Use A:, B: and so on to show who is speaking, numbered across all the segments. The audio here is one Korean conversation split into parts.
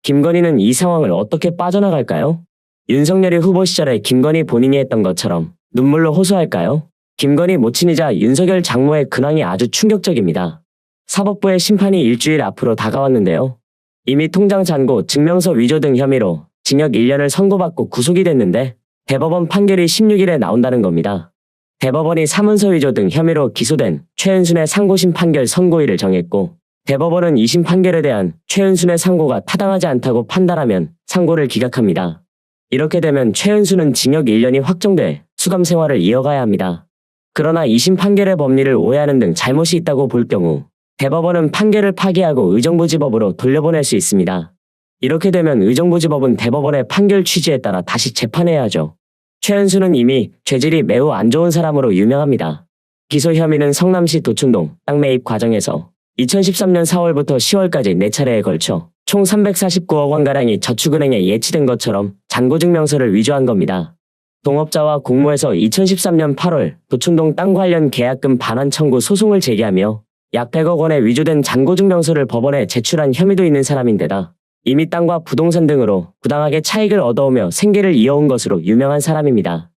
A: 김건희는 이 상황을 어떻게 빠져나갈까요? 윤석열이 후보 시절에 김건희 본인이 했던 것처럼 눈물로 호소할까요? 김건희 모친이자 윤석열 장모의 근황이 아주 충격적입니다. 사법부의 심판이 일주일 앞으로 다가왔는데요. 이미 통장 잔고, 증명서 위조 등 혐의로 징역 1년을 선고받고 구속이 됐는데 대법원 판결이 16일에 나온다는 겁니다. 대법원이 사문서 위조 등 혐의로 기소된 최은순의 상고심 판결 선고일을 정했고, 대법원은 2심 판결에 대한 최은순의 상고가 타당하지 않다고 판단하면 상고를 기각합니다. 이렇게 되면 최은순은 징역 1년이 확정돼 수감 생활을 이어가야 합니다. 그러나 2심 판결의 법리를 오해하는 등 잘못이 있다고 볼 경우 대법원은 판결을 파기하고 의정부지법으로 돌려보낼 수 있습니다. 이렇게 되면 의정부지법은 대법원의 판결 취지에 따라 다시 재판해야 하죠. 최은순은 이미 죄질이 매우 안 좋은 사람으로 유명합니다. 기소 혐의는 성남시 도촌동 땅 매입 과정에서 2013년 4월부터 10월까지 4차례에 걸쳐 총 349억 원가량이 저축은행에 예치된 것처럼 잔고증명서를 위조한 겁니다. 동업자와 공모해서 2013년 8월 도촌동 땅 관련 계약금 반환 청구 소송을 제기하며 약 100억 원의 위조된 잔고증명서를 법원에 제출한 혐의도 있는 사람인데다 이미 땅과 부동산 등으로 부당하게 차익을 얻어오며 생계를 이어온 것으로 유명한 사람입니다.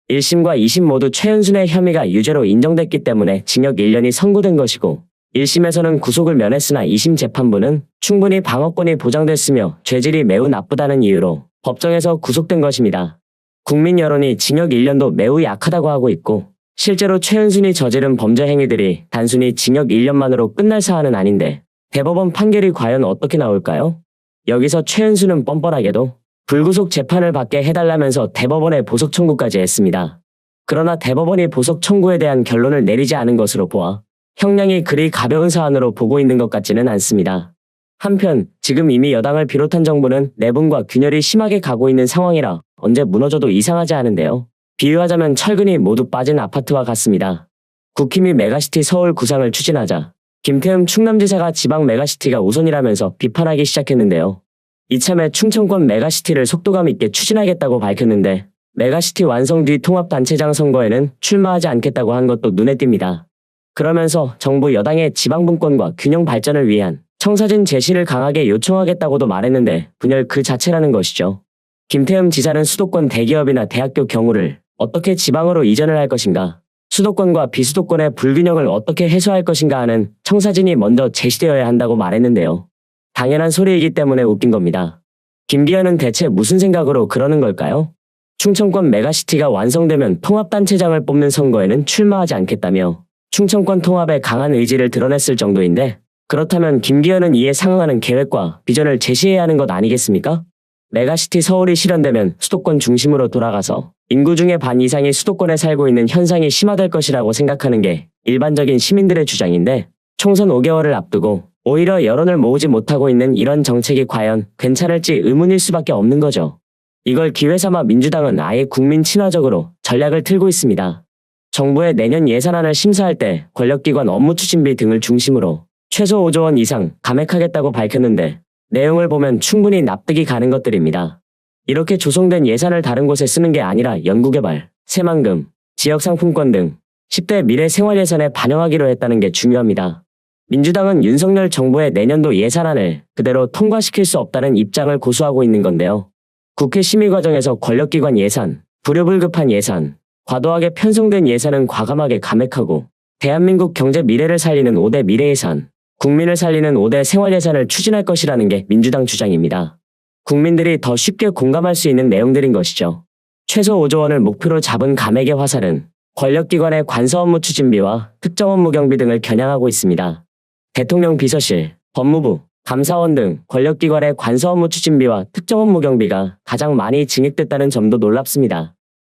A: 1심과 2심 모두 최은순의 혐의가 유죄로 인정됐기 때문에 징역 1년이 선고된 것이고, 1심에서는 구속을 면했으나 2심 재판부는 충분히 방어권이 보장됐으며 죄질이 매우 나쁘다는 이유로 법정에서 구속된 것입니다. 국민 여론이 징역 1년도 매우 약하다고 하고 있고, 실제로 최은순이 저지른 범죄 행위들이 단순히 징역 1년만으로 끝날 사안은 아닌데 대법원 판결이 과연 어떻게 나올까요? 여기서 최은순은 뻔뻔하게도 불구속 재판을 받게 해달라면서 대법원에 보석 청구까지 했습니다. 그러나 대법원이 보석 청구에 대한 결론을 내리지 않은 것으로 보아 형량이 그리 가벼운 사안으로 보고 있는 것 같지는 않습니다. 한편 지금 이미 여당을 비롯한 정부는 내분과 균열이 심하게 가고 있는 상황이라 언제 무너져도 이상하지 않은데요. 비유하자면 철근이 모두 빠진 아파트와 같습니다. 국힘이 메가시티 서울 구상을 추진하자 김태흠 충남지사가 지방 메가시티가 우선이라면서 비판하기 시작했는데요. 이참에 충청권 메가시티를 속도감 있게 추진하겠다고 밝혔는데 메가시티 완성 뒤 통합단체장 선거에는 출마하지 않겠다고 한 것도 눈에 띕니다. 그러면서 정부 여당의 지방분권과 균형 발전을 위한 청사진 제시를 강하게 요청하겠다고도 말했는데 분열 그 자체라는 것이죠. 김태흠 지사는 수도권 대기업이나 대학교 경우를 어떻게 지방으로 이전을 할 것인가, 수도권과 비수도권의 불균형을 어떻게 해소할 것인가 하는 청사진이 먼저 제시되어야 한다고 말했는데요. 당연한 소리이기 때문에 웃긴 겁니다. 김기현은 대체 무슨 생각으로 그러는 걸까요? 충청권 메가시티가 완성되면 통합단체장을 뽑는 선거에는 출마하지 않겠다며 충청권 통합에 강한 의지를 드러냈을 정도인데, 그렇다면 김기현은 이에 상응하는 계획과 비전을 제시해야 하는 것 아니겠습니까? 메가시티 서울이 실현되면 수도권 중심으로 돌아가서 인구 중의 반 이상이 수도권에 살고 있는 현상이 심화될 것이라고 생각하는 게 일반적인 시민들의 주장인데, 총선 5개월을 앞두고 오히려 여론을 모으지 못하고 있는 이런 정책이 과연 괜찮을지 의문일 수밖에 없는 거죠. 이걸 기회 삼아 민주당은 아예 국민 친화적으로 전략을 틀고 있습니다. 정부의 내년 예산안을 심사할 때 권력기관 업무 추진비 등을 중심으로 최소 5조 원 이상 감액하겠다고 밝혔는데 내용을 보면 충분히 납득이 가는 것들입니다. 이렇게 조성된 예산을 다른 곳에 쓰는 게 아니라 연구개발, 새만금, 지역상품권 등 10대 미래 생활예산에 반영하기로 했다는 게 중요합니다. 민주당은 윤석열 정부의 내년도 예산안을 그대로 통과시킬 수 없다는 입장을 고수하고 있는 건데요. 국회 심의 과정에서 권력기관 예산, 불효불급한 예산, 과도하게 편성된 예산은 과감하게 감액하고 대한민국 경제 미래를 살리는 5대 미래예산, 국민을 살리는 5대 생활예산을 추진할 것이라는 게 민주당 주장입니다. 국민들이 더 쉽게 공감할 수 있는 내용들인 것이죠. 최소 5조 원을 목표로 잡은 감액의 화살은 권력기관의 관서 업무 추진비와 특정 업무 경비 등을 겨냥하고 있습니다. 대통령 비서실, 법무부, 감사원 등 권력기관의 관서 업무 추진비와 특정 업무 경비가 가장 많이 증액됐다는 점도 놀랍습니다.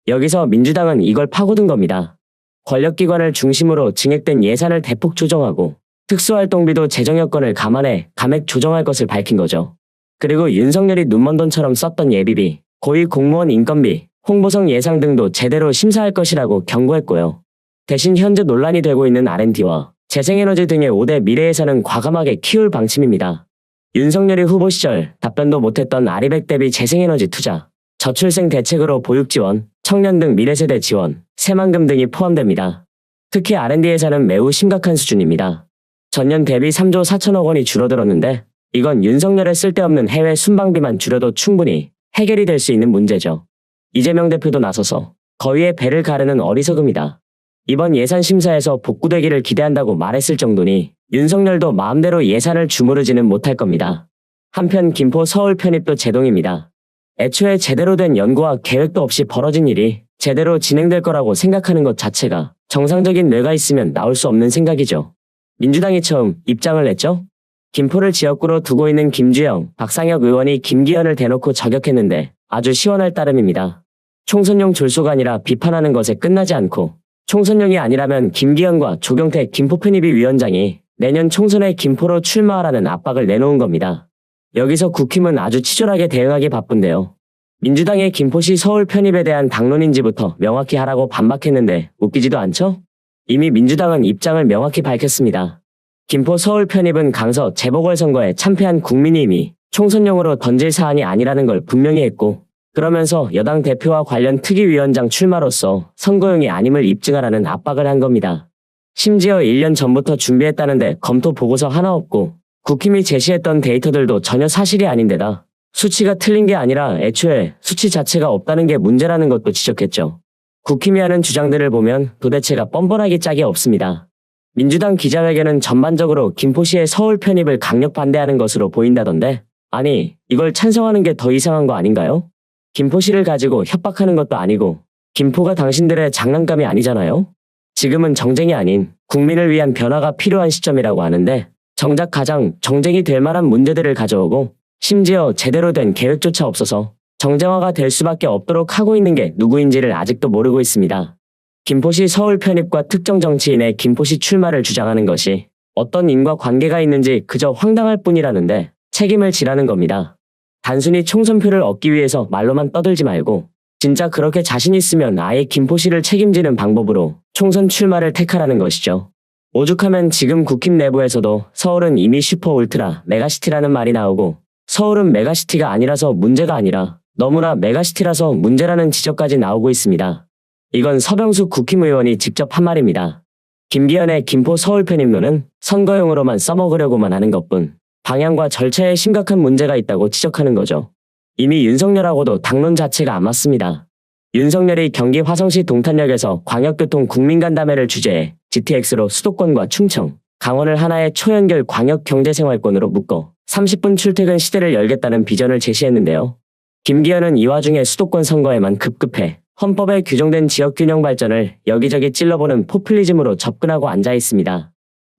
A: 여기서 민주당은 이걸 파고든 겁니다. 권력기관을 중심으로 증액된 예산을 대폭 조정하고 특수활동비도 재정 여건을 감안해 감액 조정할 것을 밝힌 거죠. 그리고 윤석열이 눈먼 돈처럼 썼던 예비비, 고위 공무원 인건비, 홍보성 예상 등도 제대로 심사할 것이라고 경고했고요. 대신 현재 논란이 되고 있는 R&D와 재생에너지 등의 5대 미래예산은 과감하게 키울 방침입니다. 윤석열이 후보 시절 답변도 못했던 아리백 대비 재생에너지 투자, 저출생 대책으로 보육 지원, 청년 등 미래세대 지원, 새만금 등이 포함됩니다. 특히 R&D 예산은 매우 심각한 수준입니다. 전년 대비 3조 4천억 원이 줄어들었는데 이건 윤석열의 쓸데없는 해외 순방비만 줄여도 충분히 해결이 될 수 있는 문제죠. 이재명 대표도 나서서 거위의 배를 가르는 어리석음이다. 이번 예산 심사에서 복구되기를 기대한다고 말했을 정도니 윤석열도 마음대로 예산을 주무르지는 못할 겁니다. 한편 김포 서울 편입도 제동입니다. 애초에 제대로 된 연구와 계획도 없이 벌어진 일이 제대로 진행될 거라고 생각하는 것 자체가 정상적인 뇌가 있으면 나올 수 없는 생각이죠. 민주당이 처음 입장을 냈죠? 김포를 지역구로 두고 있는 김주영, 박상혁 의원이 김기현을 대놓고 저격했는데 아주 시원할 따름입니다. 총선용 졸소가 아니라 비판하는 것에 끝나지 않고 총선용이 아니라면 김기현과 조경태 김포편입위 위원장이 내년 총선에 김포로 출마하라는 압박을 내놓은 겁니다. 여기서 국힘은 아주 치졸하게 대응하기 바쁜데요. 민주당의 김포시 서울 편입에 대한 당론인지부터 명확히 하라고 반박했는데 웃기지도 않죠? 이미 민주당은 입장을 명확히 밝혔습니다. 김포 서울 편입은 강서 재보궐선거에 참패한 국민이 이미 총선용으로 던질 사안이 아니라는 걸 분명히 했고, 그러면서 여당 대표와 관련 특위위원장 출마로서 선거용이 아님을 입증하라는 압박을 한 겁니다. 심지어 1년 전부터 준비했다는데 검토 보고서 하나 없고 국힘이 제시했던 데이터들도 전혀 사실이 아닌데다 수치가 틀린 게 아니라 애초에 수치 자체가 없다는 게 문제라는 것도 지적했죠. 국힘이 하는 주장들을 보면 도대체가 뻔뻔하기 짝이 없습니다. 민주당 기자회견은 전반적으로 김포시의 서울 편입을 강력 반대하는 것으로 보인다던데, 아니 이걸 찬성하는 게 더 이상한 거 아닌가요? 김포시를 가지고 협박하는 것도 아니고 김포가 당신들의 장난감이 아니잖아요? 지금은 정쟁이 아닌 국민을 위한 변화가 필요한 시점이라고 하는데 정작 가장 정쟁이 될 만한 문제들을 가져오고 심지어 제대로 된 계획조차 없어서 정쟁화가 될 수밖에 없도록 하고 있는 게 누구인지를 아직도 모르고 있습니다. 김포시 서울 편입과 특정 정치인의 김포시 출마를 주장하는 것이 어떤 인과관계가 있는지 그저 황당할 뿐이라는데 책임을 지라는 겁니다. 단순히 총선표를 얻기 위해서 말로만 떠들지 말고 진짜 그렇게 자신 있으면 아예 김포시를 책임지는 방법으로 총선 출마를 택하라는 것이죠. 오죽하면 지금 국힘 내부에서도 서울은 이미 슈퍼 울트라 메가시티라는 말이 나오고 서울은 메가시티가 아니라서 문제가 아니라 너무나 메가시티라서 문제라는 지적까지 나오고 있습니다. 이건 서병수 국힘 의원이 직접 한 말입니다. 김기현의 김포 서울 편입론은 선거용으로만 써먹으려고만 하는 것뿐 방향과 절차에 심각한 문제가 있다고 지적하는 거죠. 이미 윤석열하고도 당론 자체가 안 맞습니다. 윤석열이 경기 화성시 동탄역에서 광역교통 국민간담회를 주재해 GTX로 수도권과 충청, 강원을 하나의 초연결 광역경제생활권으로 묶어 30분 출퇴근 시대를 열겠다는 비전을 제시했는데요. 김기현은 이 와중에 수도권 선거에만 급급해 헌법에 규정된 지역균형 발전을 여기저기 찔러보는 포퓰리즘으로 접근하고 앉아 있습니다.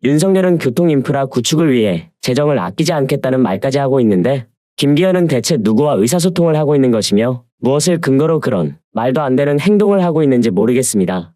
A: 윤석열은 교통인프라 구축을 위해 재정을 아끼지 않겠다는 말까지 하고 있는데 김기현은 대체 누구와 의사소통을 하고 있는 것이며 무엇을 근거로 그런 말도 안 되는 행동을 하고 있는지 모르겠습니다.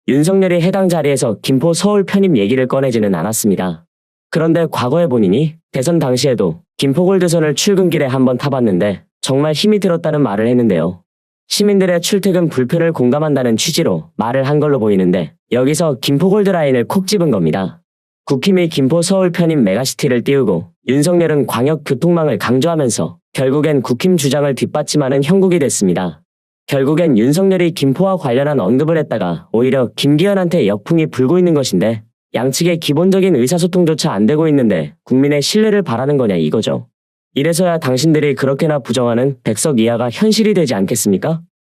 A: 윤석열이 해당 자리에서 김포 서울 편입 얘기를 꺼내지는 않았습니다. 그런데 과거에 본인이 대선 당시에도 김포골드선을 출근길에 한번 타봤는데 정말 힘이 들었다는 말을 했는데요. 시민들의 출퇴근 불편을 공감한다는 취지로 말을 한 걸로 보이는데 여기서 김포골드 라인을 콕 집은 겁니다. 국힘이 김포 서울 편입 메가시티를 띄우고 윤석열은 광역교통망을 강조하면서 결국엔 국힘 주장을 뒷받침하는 형국이 됐습니다. 결국엔 윤석열이 김포와 관련한 언급을 했다가 오히려 김기현한테 역풍이 불고 있는 것인데 양측의 기본적인 의사소통조차 안 되고 있는데 국민의 신뢰를 바라는 거냐 이거죠. 이래서야 당신들이 그렇게나 부정하는 백석 이하가 현실이 되지 않겠습니까?